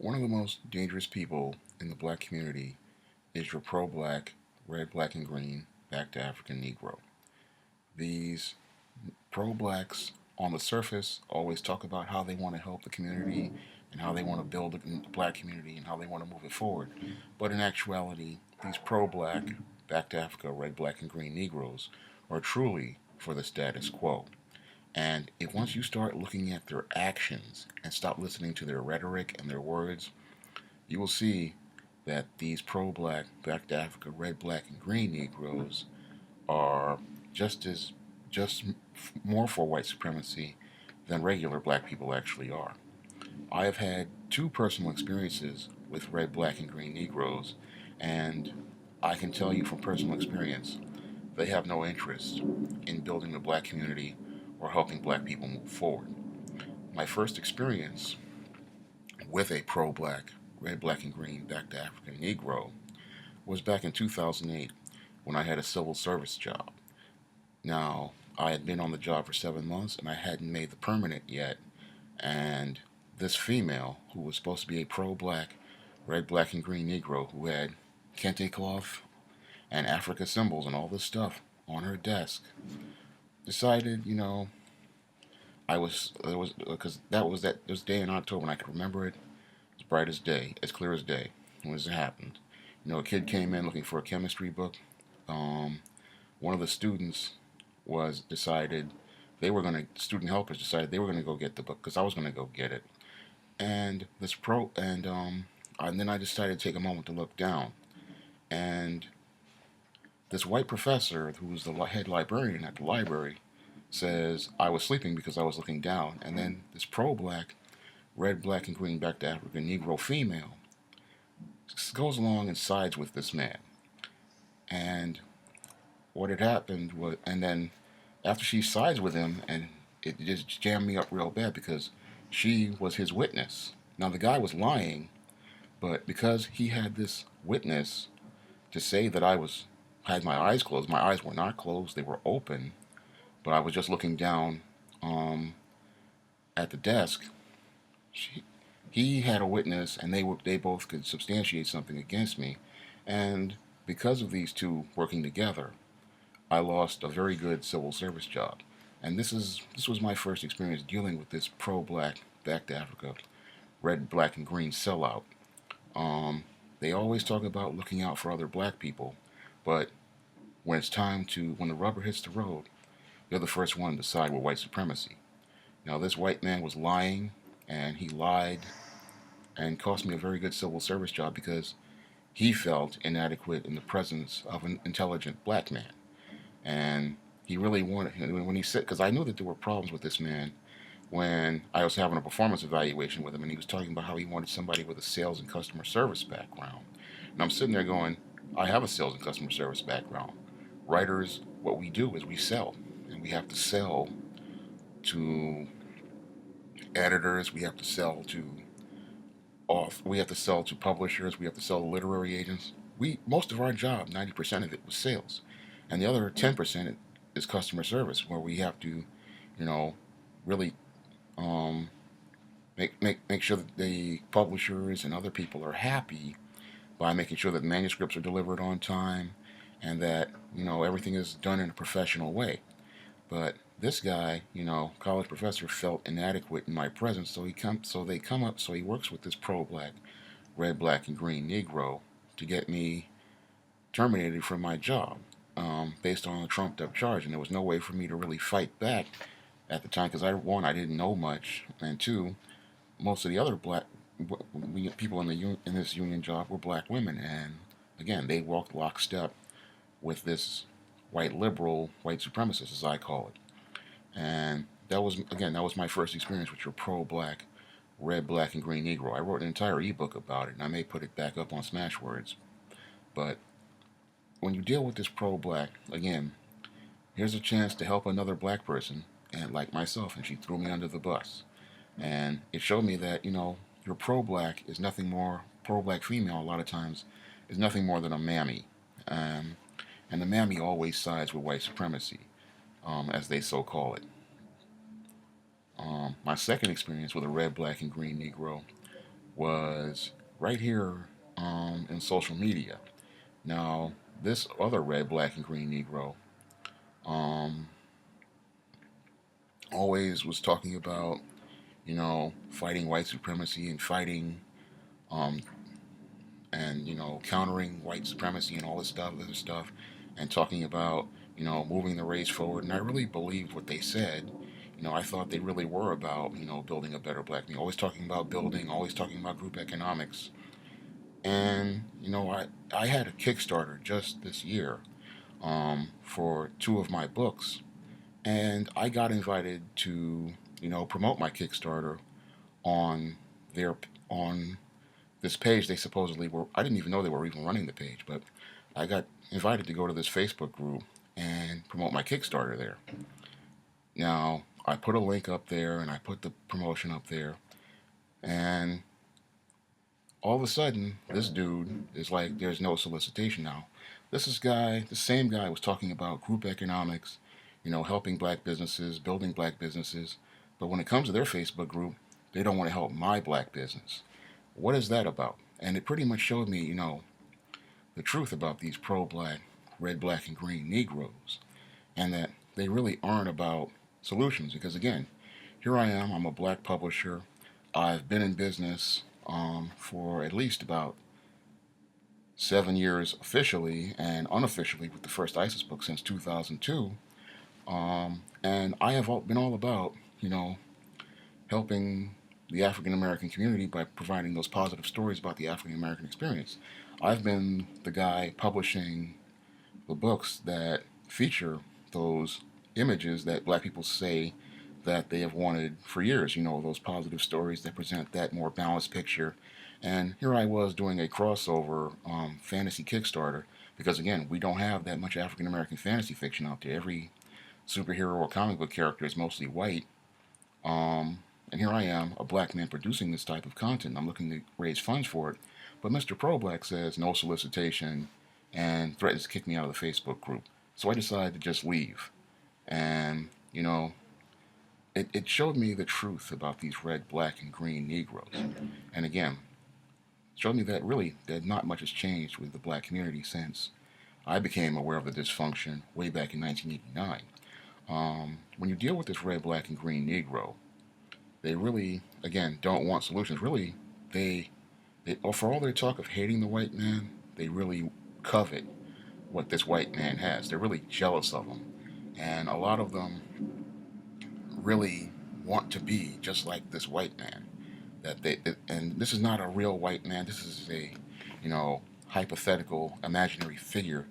One of the most dangerous people in the black community is your pro-black, red, black, and green, back to African Negro. These pro-blacks on the surface always talk about how they want to help the community and how they want to build the black community and how they want to move it forward. But in actuality, these pro-black, back to Africa, red, black, and green Negroes are truly for the status quo. And if once you start looking at their actions and stop listening to their rhetoric and their words, you will see that these pro black, back to Africa, red, black, and green Negroes are just as just more for white supremacy than regular black people actually are. I have had two personal experiences with red, black, and green Negroes, and I can tell you from personal experience, they have no interest in building the black community or helping black people move forward. My first experience with a pro black, red, black, and green, back to African Negro was back in 2008 when I had a civil service job. Now, I had been on the job for 7 months and I hadn't made the permanent yet. And this female, who was supposed to be a pro black, red, black, and green Negro, who had kente cloth and Africa symbols and all this stuff on her desk, decided, I was, it was, because that was this day in October and I could remember it as bright as day, as clear as day, when it happened. A kid came in looking for a chemistry book. Um, One of the students was decided they were going to student helpers decided they were going to go get the book because I was going to go get it. And this pro and then I decided to take a moment to look down, and this white professor who was the head librarian at the library says I was sleeping because I was looking down, and then this pro black, red, black, and green, back to African Negro female goes along and sides with this man. And what had happened was, and then after she sides with him, and it just jammed me up real bad because she was his witness. Now the guy was lying, but because he had this witness to say that I was had my eyes closed, my eyes were not closed; they were open, but I was just looking down at the desk. She, he had a witness, and they both could substantiate something against me, and because of these two working together, I lost a very good civil service job. And this was my first experience dealing with this pro-black, back to Africa, red, black, and green sellout. They always talk about looking out for other black people, but when the rubber hits the road, they're the first one to side with white supremacy. Now, this white man was lying, and he lied and cost me a very good civil service job because he felt inadequate in the presence of an intelligent black man. And he really wanted, when he said, because I knew that there were problems with this man when I was having a performance evaluation with him, and he was talking about how he wanted somebody with a sales and customer service background. And I'm sitting there going, I have a sales and customer service background. Writers, what we do is we sell, and we have to sell to editors, we have to sell to we have to sell to publishers, we have to sell to literary agents. We most of our job, 90% of it was sales, and the other 10% is customer service, where we have to, really um, make sure that the publishers and other people are happy by making sure that manuscripts are delivered on time and that everything is done in a professional way. But this guy, college professor, felt inadequate in my presence, so he works with this pro black, red, black, and green Negro to get me terminated from my job, based on a trumped up charge, and there was no way for me to really fight back at the time because I didn't know much, and two, most of the other black people in this union job were black women, and again they walked lockstep with this white liberal, white supremacist, as I call it. And that was my first experience with your pro black, red, black, and green Negro. I wrote an entire ebook about it, and I may put it back up on Smashwords. But when you deal with this pro black, again, here's a chance to help another black person, and like myself, and she threw me under the bus. And it showed me that, your pro black is nothing more, pro black female a lot of times is nothing more than a mammy. Um, and the mammy always sides with white supremacy, as they so call it. My second experience with a red, black, and green Negro was right here in social media. Now, this other red, black, and green Negro um, always was talking about, fighting white supremacy and fighting um, and countering white supremacy and all this stuff, other stuff, and talking about moving the race forward. And I really believed what they said. I thought they really were about building a better black community. Always talking about building, always talking about group economics. And I had a Kickstarter just this year for two of my books, and I got invited to promote my Kickstarter on their on this page. They supposedly were. I didn't even know they were even running the page, but I got invited to go to this Facebook group and promote my Kickstarter there. Now, I put a link up there and I put the promotion up there, and all of a sudden, this dude is like, there's no solicitation now. The same guy was talking about group economics, helping black businesses, building black businesses, but when it comes to their Facebook group, they don't want to help my black business. What is that about? And it pretty much showed me, the truth about these pro-black, red, black, and green Negroes, and that they really aren't about solutions. Because again, here I am. I'm a black publisher. I've been in business for at least about 7 years officially and unofficially with the first ISIS book since 2002. And I have been all about, helping the African American community by providing those positive stories about the African American experience. I've been the guy publishing the books that feature those images that black people say that they have wanted for years, those positive stories that present that more balanced picture. And here I was doing a crossover fantasy Kickstarter because, again, we don't have that much African American fantasy fiction out there. Every superhero or comic book character is mostly white. And here I am, a black man producing this type of content. I'm looking to raise funds for it. But Mr. Pro Black says no solicitation and threatens to kick me out of the Facebook group. So I decided to just leave. And, it showed me the truth about these red, black, and green Negroes. And again, it showed me that really that not much has changed with the black community since I became aware of the dysfunction way back in 1989. When you deal with this red, black, and green Negro, they really, again, don't want solutions. Really, for all their talk of hating the white man, they really covet what this white man has. They're really jealous of him. And a lot of them really want to be just like this white man. And this is not a real white man. This is a, hypothetical, imaginary figure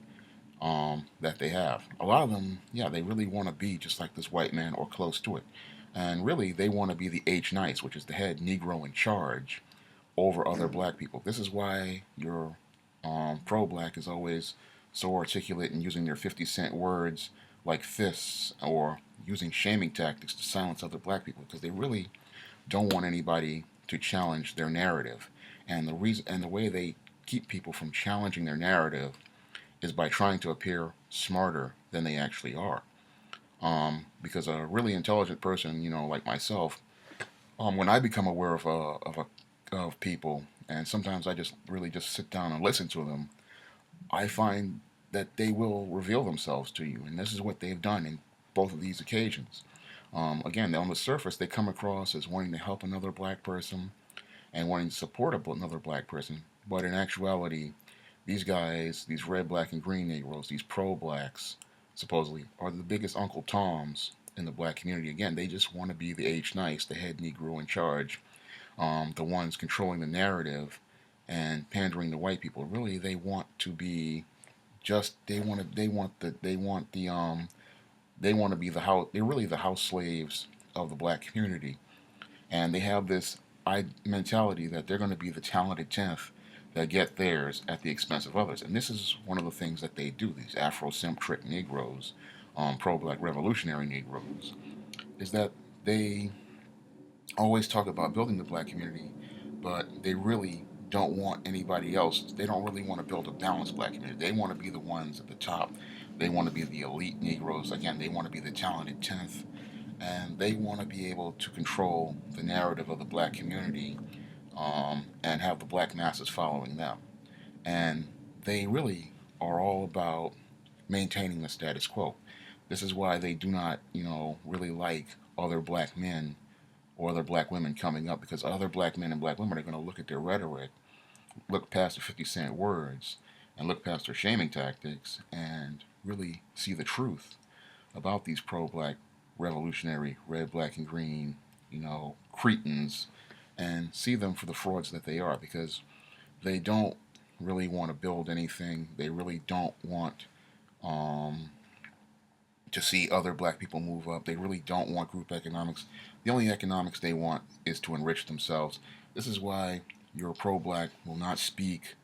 that they have. A lot of them, yeah, they really want to be just like this white man or close to it. And really, they want to be the H-Nice, which is the head Negro in charge over other black people. This is why your pro-black is always so articulate and using their 50-cent words like fists or using shaming tactics to silence other black people because they really don't want anybody to challenge their narrative. And the way they keep people from challenging their narrative is by trying to appear smarter than they actually are. Because a really intelligent person, like myself, when I become aware of people, and sometimes I just really just sit down and listen to them, I find that they will reveal themselves to you, and this is what they've done in both of these occasions. Again, on the surface, they come across as wanting to help another black person and wanting to support another black person, but in actuality, these guys, these red, black, and green Negroes, these pro-blacks, supposedly, are the biggest Uncle Toms in the black community. Again, they just want to be the H-Nice, the head Negro in charge, the ones controlling the narrative and pandering to white people. Really, they want to be just they want to be the house. They're really the house slaves of the black community, and they have this mentality that they're going to be the talented tenth that get theirs at the expense of others. And this is one of the things that they do. These Afrocentric Negroes, pro-black revolutionary Negroes, is that they always talk about building the black community, but they really don't want anybody else. They don't really want to build a balanced black community. They want to be the ones at the top. They want to be the elite Negroes. Again, they want to be the talented tenth, and they want to be able to control the narrative of the black community and have the black masses following them. And they really are all about maintaining the status quo. This is why they do not, really like other black men or other black women coming up, because other black men and black women are going to look at their rhetoric, look past the 50 Cent words, and look past their shaming tactics and really see the truth about these pro black revolutionary red, black, and green, cretins, and see them for the frauds that they are, because they don't really want to build anything. They really don't want um, to see other black people move up. They really don't want group economics. The only economics they want is to enrich themselves. This is why your pro black will not speak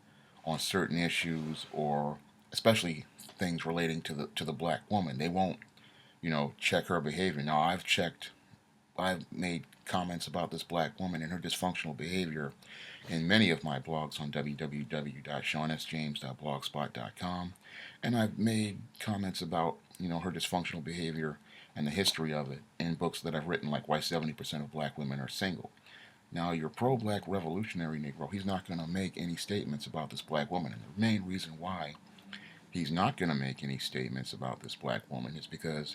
on certain issues, or especially things relating to the black woman. They won't, check her behavior. Now I've made comments about this black woman and her dysfunctional behavior in many of my blogs on www.shawnsjames.blogspot.com, and I've made comments about her dysfunctional behavior and the history of it in books that I've written, like Why 70% of Black Women Are Single. Now, your pro-black revolutionary Negro, he's not going to make any statements about this black woman, and the main reason why he's not going to make any statements about this black woman is because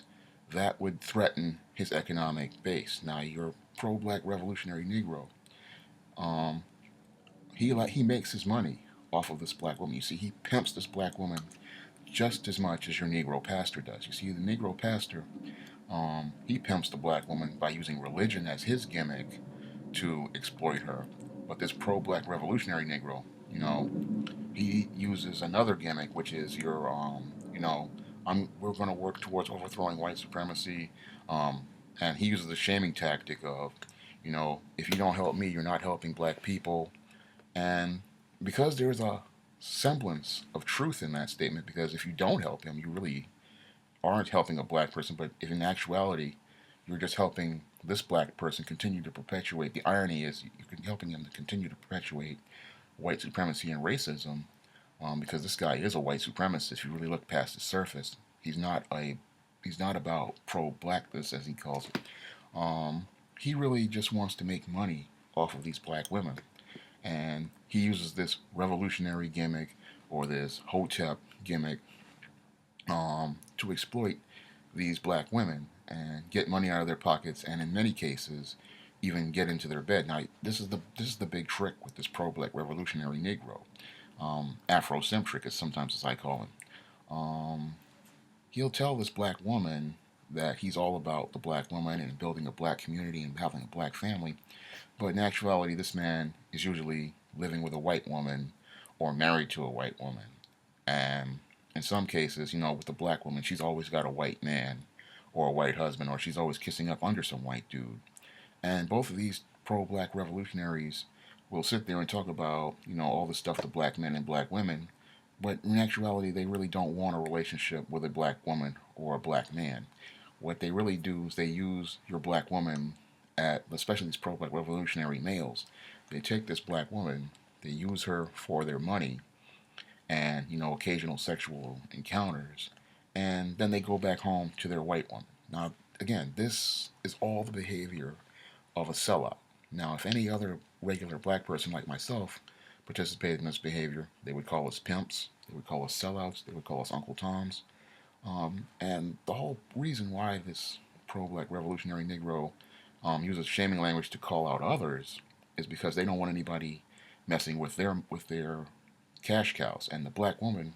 that would threaten his economic base. Now, your pro-black revolutionary Negro, um, he makes his money off of this black woman. You see, he pimps this black woman just as much as your Negro pastor does. You see, the Negro pastor, he pimps the black woman by using religion as his gimmick to exploit her. But this pro-black revolutionary Negro, he uses another gimmick, which is we're going to work towards overthrowing white supremacy, and he uses the shaming tactic of, if you don't help me, you're not helping black people. And because there's a semblance of truth in that statement, because if you don't help him, you really aren't helping a black person, but if in actuality you're just helping this black person continue to perpetuate, the irony is you're helping him to continue to perpetuate white supremacy and racism, because this guy is a white supremacist. If you really look past the surface, he's not about pro-blackness, as he calls it. He really just wants to make money off of these black women, and he uses this revolutionary gimmick or this hotep gimmick, to exploit these black women and get money out of their pockets, and in many cases even get into their bed. Now, this is the big trick with this pro-black revolutionary Negro, Afrocentric, as sometimes as I call him. He'll tell this black woman that he's all about the black woman and building a black community and having a black family, but in actuality, this man is usually living with a white woman or married to a white woman. And in some cases, with the black woman, she's always got a white man or a white husband, or she's always kissing up under some white dude. And both of these pro-black revolutionaries will sit there and talk about, all the stuff to black men and black women, but in actuality, they really don't want a relationship with a black woman or a black man. What they really do is they use your black woman, especially these pro-black revolutionary males. They take this black woman, they use her for their money and, occasional sexual encounters, and then they go back home to their white woman. Now, again, this is all the behavior of a sellout. Now, if any other regular black person like myself participated in this behavior, they would call us pimps, they would call us sellouts, they would call us Uncle Toms. And the whole reason why this pro-black revolutionary Negro uses shaming language to call out others is because they don't want anybody messing with their cash cows. And the black woman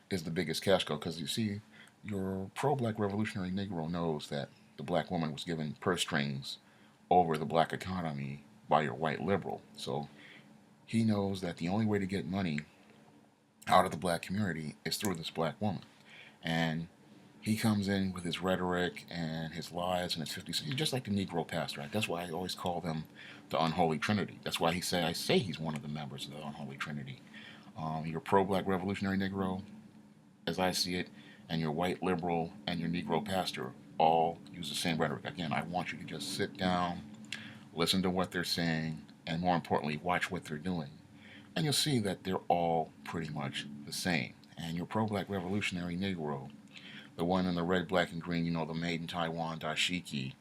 is the biggest cash cow, because you see, your pro-black revolutionary Negro knows that the black woman was given purse strings over the black economy by your white liberal. So he knows that the only way to get money out of the black community is through this black woman. And he comes in with his rhetoric and his lies and his 50 cents, just like the Negro pastor. Right? That's why I always call them the unholy trinity. That's why I say he's one of the members of the unholy trinity. Your pro-black revolutionary Negro, as I see it, and your white liberal and your Negro pastor all use the same rhetoric. Again, I want you to just sit down, listen to what they're saying, and more importantly, watch what they're doing. And you'll see that they're all pretty much the same. And your pro-black revolutionary Negro, the one in the red, black, and green, the made in Taiwan dashiki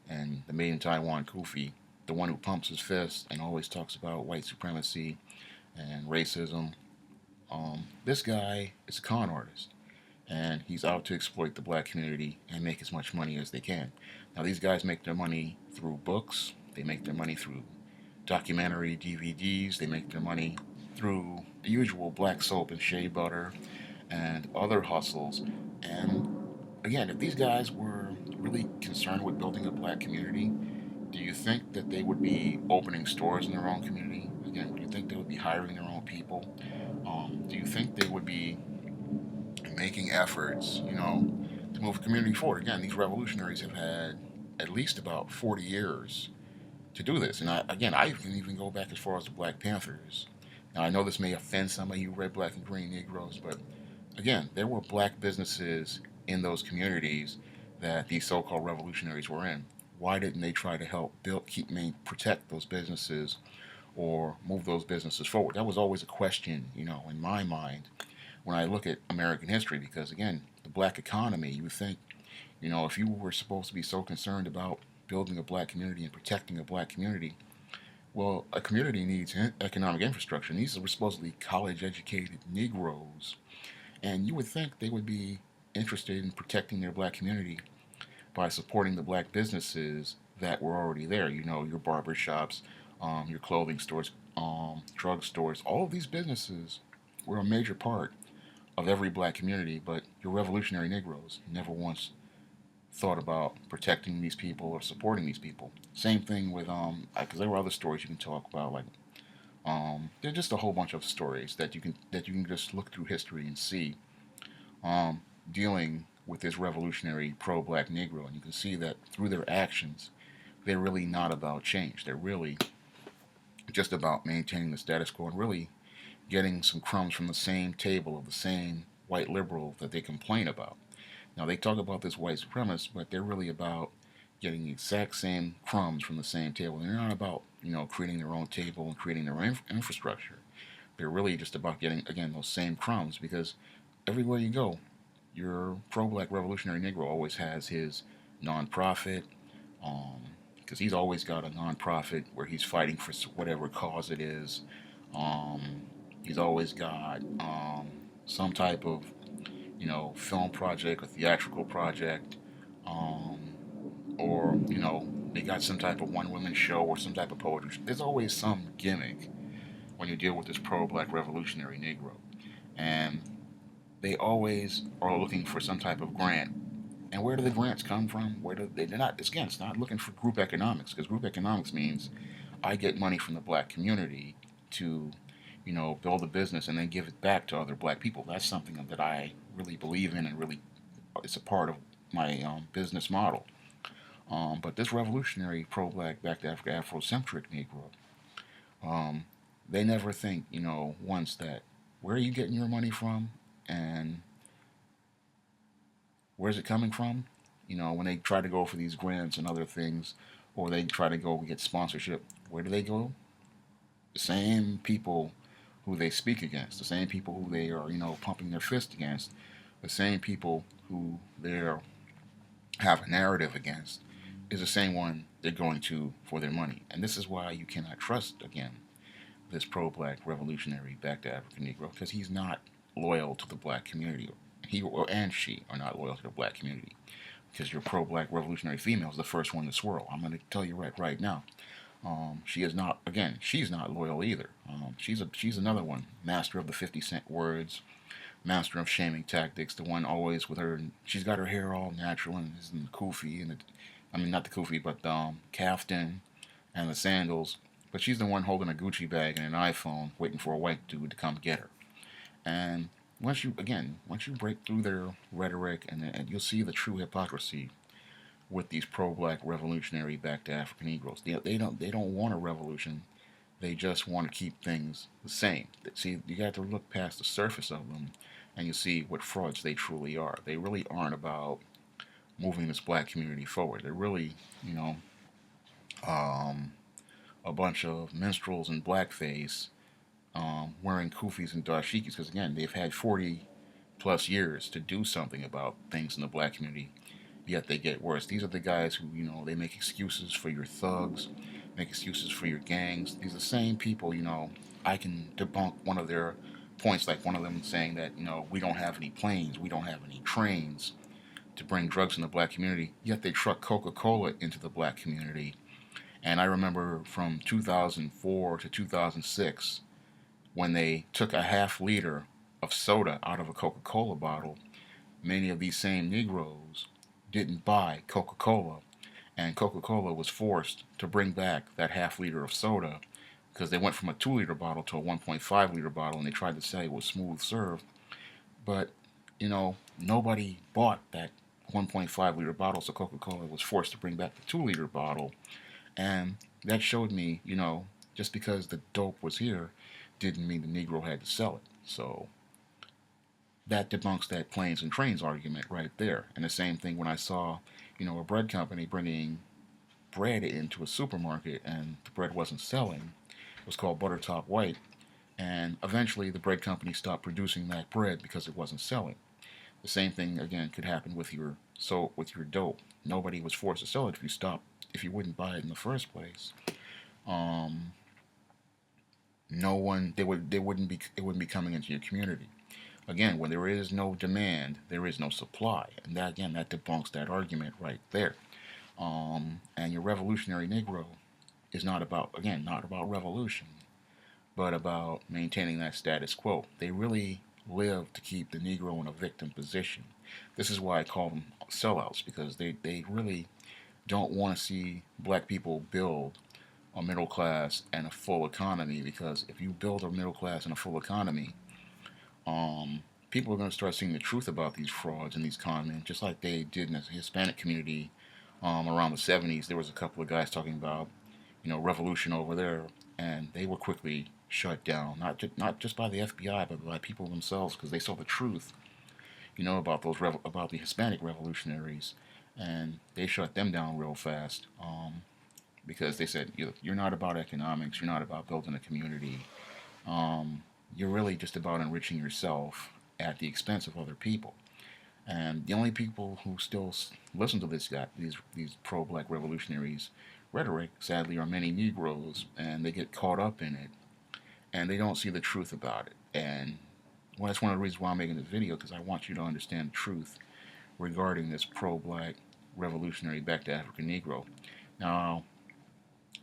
and the made in Taiwan kufi, the one who pumps his fist and always talks about white supremacy and racism. This guy is a con artist, and he's out to exploit the black community and make as much money as they can. Now, these guys make their money through books, they make their money through documentary DVDs, they make their money through the usual black soap and shea butter and other hustles. And again, if these guys were really concerned with building a black community, do you think that they would be opening stores in their own community? Again, do you think they would be hiring their own people? Do you think they would be making efforts, to move the community forward? Again, these revolutionaries have had at least about 40 years to do this. And I can even go back as far as the Black Panthers. Now, I know this may offend some of you red, black, and green Negroes, but again, there were black businesses in those communities that these so-called revolutionaries were in. Why didn't they try to help build, protect those businesses or move those businesses forward? That was always a question, in my mind when I look at American history, because again, the black economy, you think, if you were supposed to be so concerned about building a black community and protecting a black community, well, a community needs economic infrastructure. And these are supposedly college educated Negroes. And you would think they would be interested in protecting their black community by supporting the black businesses that were already there. Your barber shops, your clothing stores, drug stores, all of these businesses were a major part of every black community, but your revolutionary Negroes never once thought about protecting these people or supporting these people. Same thing with because there were other stories you can talk about, like there's just a whole bunch of stories that you can just look through history and see dealing with this revolutionary pro-black Negro, and you can see that through their actions, they're really not about change. They're really just about maintaining the status quo and really getting some crumbs from the same table of the same white liberal that they complain about. Now, they talk about this white supremacist, but they're really about getting the exact same crumbs from the same table. They're not about, creating their own table and creating their own infrastructure. They're really just about getting, again, those same crumbs, because everywhere you go, your pro-black revolutionary Negro always has his nonprofit, because he's always got a nonprofit where he's fighting for whatever cause it is. Um, he's always got some type of film project or theatrical project, um, or they got some type of one woman show or some type of poetry. There's always some gimmick when you deal with this pro-black revolutionary Negro, and they always are looking for some type of grant. And where do the grants come from? Where do they're not? Again, it's not looking for group economics, because group economics means I get money from the black community to build a business and then give it back to other black people. That's something that I really believe in, and really it's a part of my business model. But this revolutionary pro-black, back to Africa, Afrocentric Negro, um, they never think, once that where are you getting your money from, and where's it coming from? When they try to go for these grants and other things, or they try to go get sponsorship, where do they go? The same people who they speak against, the same people who they are, pumping their fist against, the same people who they have a narrative against, is the same one they're going to for their money. And this is why you cannot trust, again, this pro-black revolutionary back to African Negro, because he's not loyal to the black community. He and she are not loyal to the black community, because your pro-black revolutionary female is the first one to swirl. I'm going to tell you right now. She is not. Again, she's not loyal either. She's another one, master of the 50-cent words, master of shaming tactics. The one always with her. She's got her hair all natural and is in the kufi and I mean not the kufi, but the kaftan and the sandals. But she's the one holding a Gucci bag and an iPhone, waiting for a white dude to come get her. And once you break through their rhetoric, and you'll see the true hypocrisy with these pro-black revolutionary back to African Negroes. They don't want a revolution. They just want to keep things the same. See, you got to look past the surface of them, and you see what frauds they truly are. They really aren't about moving this black community forward. They're really, um, a bunch of minstrels in blackface, wearing kufis and dashikis, because again, they've had 40 plus years to do something about things in the black community, yet they get worse. These are the guys who, they make excuses for your thugs. make excuses for your gangs. These are the same people, I can debunk one of their points, like one of them saying that, we don't have any planes, we don't have any trains to bring drugs in the black community, yet they truck Coca-Cola into the black community. And I remember from 2004 to 2006, when they took a half liter of soda out of a Coca-Cola bottle, many of these same Negroes didn't buy Coca-Cola, and Coca-Cola was forced to bring back that half liter of soda because they went from a 2 liter bottle to a 1.5 liter bottle, and they tried to say it was smooth serve. But, nobody bought that 1.5 liter bottle, so Coca-Cola was forced to bring back the 2 liter bottle. And that showed me, just because the dope was here didn't mean the Negro had to sell it. So that debunks that planes and trains argument right there. And the same thing when I saw, a bread company bringing bread into a supermarket and the bread wasn't selling. It was called Buttertop White. And eventually the bread company stopped producing that bread because it wasn't selling. The same thing again could happen with your dope. Nobody was forced to sell it if you wouldn't buy it in the first place. Um, no one they wouldn't be it wouldn't be coming into your community. Again, when there is no demand, there is no supply, and that debunks that argument right there. And your revolutionary Negro is not about revolution, but about maintaining that status quo. They really live to keep the Negro in a victim position. This is why I call them sellouts, because they really don't want to see black people build a middle class and a full economy, because if you build a middle class and a full economy, people are going to start seeing the truth about these frauds and these con men, just like they did in the Hispanic community around the 70s. There was a couple of guys talking about, revolution over there, and they were quickly shut down, not just by the FBI, but by people themselves, because they saw the truth, about about the Hispanic revolutionaries, and they shut them down real fast. Because they said, you're not about economics, you're not about building a community. You're really just about enriching yourself at the expense of other people. And the only people who still listen to these pro-black revolutionaries rhetoric, sadly, are many Negroes, and they get caught up in it, and they don't see the truth about it. And that's one of the reasons why I'm making this video, because I want you to understand the truth regarding this pro-black revolutionary back to Africa Negro. Now,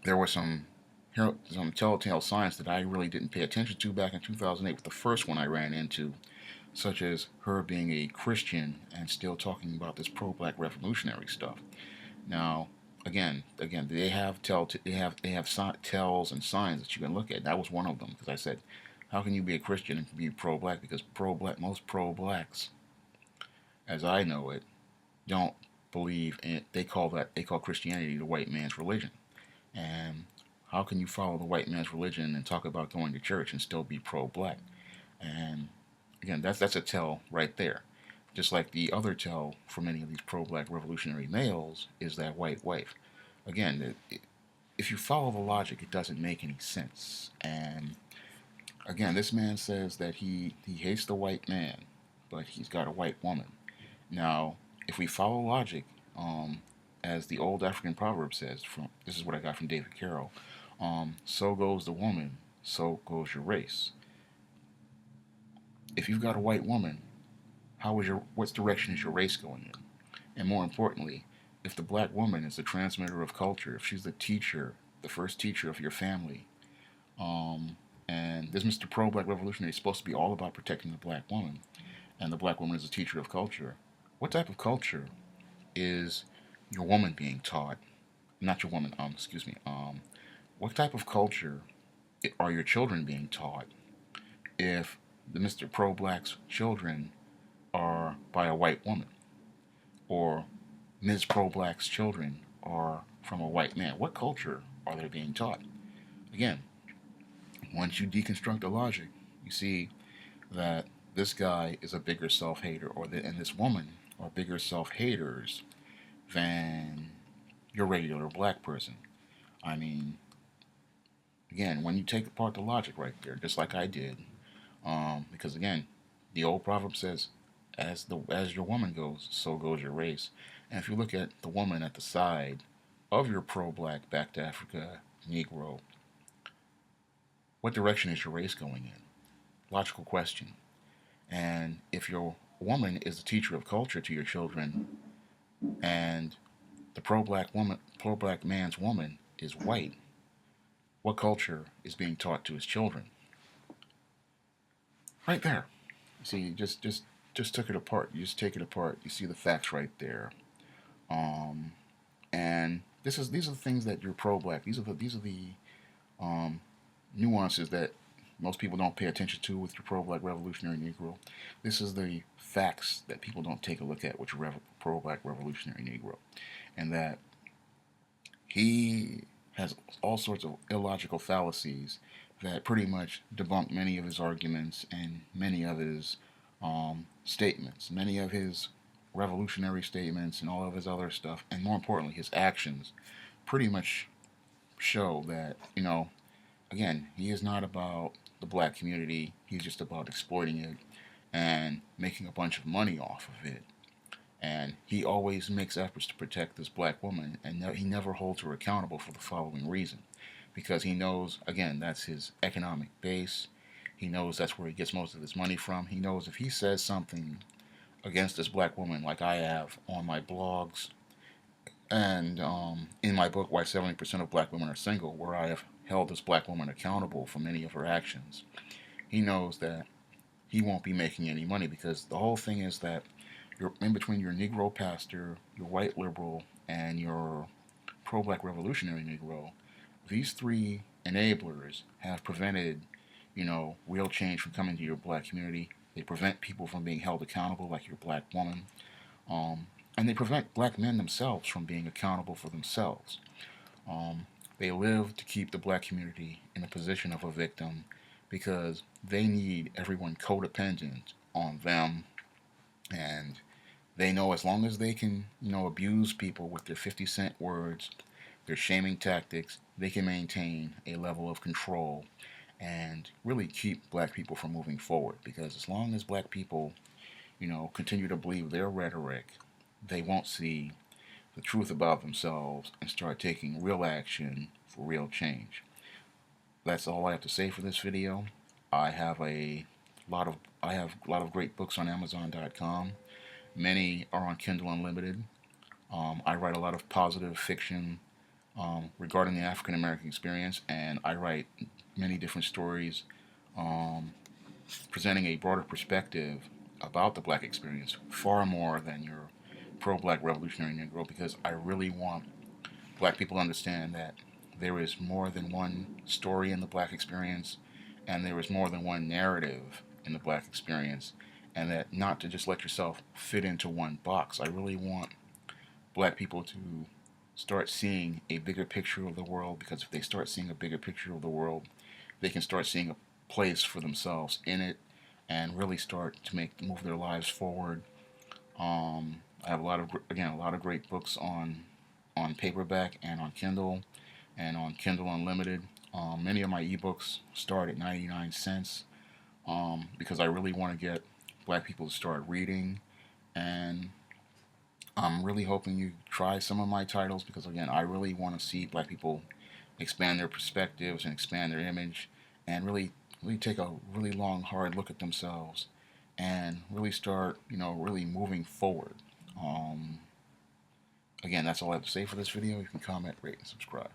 there were some telltale signs that I really didn't pay attention to back in 2008 with the first one I ran into, such as her being a Christian and still talking about this pro-black revolutionary stuff. Now, again, they have tells and signs that you can look at. That was one of them, because I said, how can you be a Christian and be pro-black? Because most pro-blacks, as I know it, don't believe in. They call Christianity the white man's religion. And how can you follow the white man's religion and talk about going to church and still be pro-black? And again, that's a tell right there. Just like the other tell for many of these pro-black revolutionary males is that white wife. Again, if you follow the logic, it doesn't make any sense. And again, this man says that he hates the white man, but he's got a white woman. Now, if we follow logic, as the old African proverb says, this is what I got from David Carroll, so goes the woman, so goes your race. If you've got a white woman, what direction is your race going in? And more importantly, if the black woman is the transmitter of culture, if she's the teacher, the first teacher of your family, and this Mr. Pro-Black Revolutionary is supposed to be all about protecting the black woman, and the black woman is a teacher of culture, what type of culture is your woman being taught? Not your woman, excuse me. What type of culture are your children being taught if the Mr. Pro-Black's children are by a white woman, or Ms. Pro-Black's children are from a white man? What culture are they being taught? Again, once you deconstruct the logic, you see that this guy is a bigger self-hater, and this woman are bigger self-haters than your regular black person. I mean, again, when you take apart the logic right there, just like I did, because again, the old proverb says, as your woman goes, so goes your race. And if you look at the woman at the side of your pro-black back to Africa Negro, what direction is your race going in? Logical question. And if your woman is the teacher of culture to your children, and the pro black man's woman is white, what culture is being taught to his children? Right there. See, just took it apart. You just take it apart. You see the facts right there. Um, and these are the things that you're pro black. These are the um, nuances that most people don't pay attention to with your pro black revolutionary Negro. This is the facts that people don't take a look at with your pro black revolutionary Negro, and that he has all sorts of illogical fallacies that pretty much debunk many of his arguments and many of his statements, many of his revolutionary statements and all of his other stuff, and more importantly, his actions pretty much show that, again, he is not about the black community. He's just about exploiting it and making a bunch of money off of it. And he always makes efforts to protect this black woman, and he never holds her accountable for the following reason. Because he knows, again, that's his economic base. He knows that's where he gets most of his money from. He knows if he says something against this black woman, like I have on my blogs and in my book, Why 70% of Black Women Are Single, where I have held this black woman accountable for many of her actions, he knows that he won't be making any money, because the whole thing is that you're in between your Negro pastor, your white liberal, and your pro black revolutionary Negro. These three enablers have prevented, real change from coming to your black community. They prevent people from being held accountable, like your black woman. Um, and they prevent black men themselves from being accountable for themselves. They live to keep the black community in a position of a victim, because they need everyone codependent on them, and they know as long as they can, abuse people with their 50-cent words, their shaming tactics, they can maintain a level of control and really keep black people from moving forward. Because as long as black people, continue to believe their rhetoric, they won't see the truth about themselves and start taking real action for real change. That's all I have to say for this video. I have a lot of great books on Amazon.com. Many are on Kindle Unlimited. I write a lot of positive fiction regarding the African American experience, and I write many different stories presenting a broader perspective about the black experience, far more than your pro-black revolutionary Negro, because I really want black people to understand that there is more than one story in the black experience, and there is more than one narrative in the black experience, and that not to just let yourself fit into one box. I really want black people to start seeing a bigger picture of the world, because if they start seeing a bigger picture of the world, they can start seeing a place for themselves in it and really start to move their lives forward. I have a lot of great books on paperback and on Kindle and on Kindle Unlimited. Many of my ebooks start at 99 cents because I really want to get black people to start reading, and I'm really hoping you try some of my titles, because again, I really want to see black people expand their perspectives and expand their image, and really take a really long, hard look at themselves and really start, really moving forward. Again, that's all I have to say for this video. You can comment, rate, and subscribe.